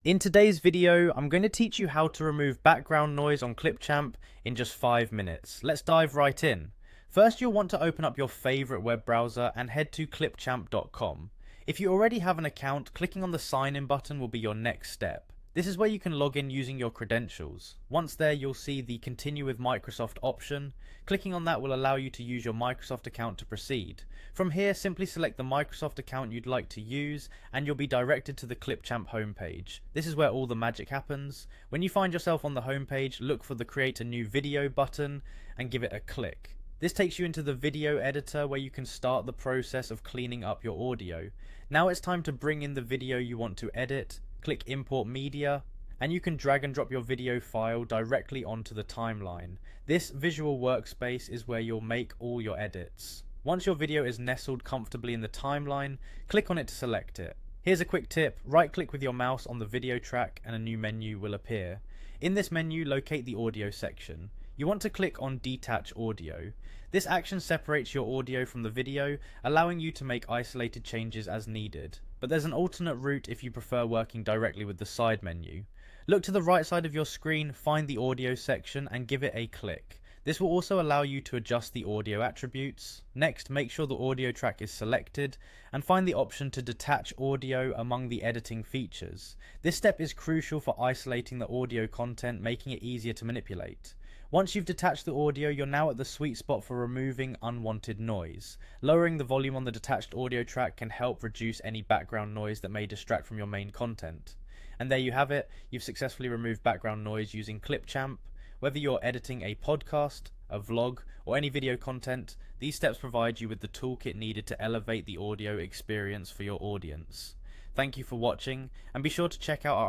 In today's video, I'm going to teach you how to remove background noise on Clipchamp in just 5 minutes. Let's dive right in. First, you'll want to open up your favorite web browser and head to clipchamp.com. If you already have an account, clicking on the sign in button will be your next step. This is where you can log in using your credentials. Once there, you'll see the Continue with Microsoft option. Clicking on that will allow you to use your Microsoft account to proceed. From here, simply select the Microsoft account you'd like to use and you'll be directed to the Clipchamp homepage. This is where all the magic happens. When you find yourself on the homepage, look for the Create a New Video button and give it a click. This takes you into the video editor where you can start the process of cleaning up your audio. Now it's time to bring in the video you want to edit. Click Import Media, and you can drag and drop your video file directly onto the timeline. This visual workspace is where you'll make all your edits. Once your video is nestled comfortably in the timeline, click on it to select it. Here's a quick tip: right click with your mouse on the video track and a new menu will appear. In this menu, locate the audio section. You want to click on Detach Audio. This action separates your audio from the video, allowing you to make isolated changes as needed. But there's an alternate route if you prefer working directly with the side menu. Look to the right side of your screen, find the audio section and give it a click. This will also allow you to adjust the audio attributes. Next, make sure the audio track is selected and find the option to detach audio among the editing features. This step is crucial for isolating the audio content, making it easier to manipulate. Once you've detached the audio, you're now at the sweet spot for removing unwanted noise. Lowering the volume on the detached audio track can help reduce any background noise that may distract from your main content. And there you have it, you've successfully removed background noise using Clipchamp. Whether you're editing a podcast, a vlog, or any video content, these steps provide you with the toolkit needed to elevate the audio experience for your audience. Thank you for watching, and be sure to check out our other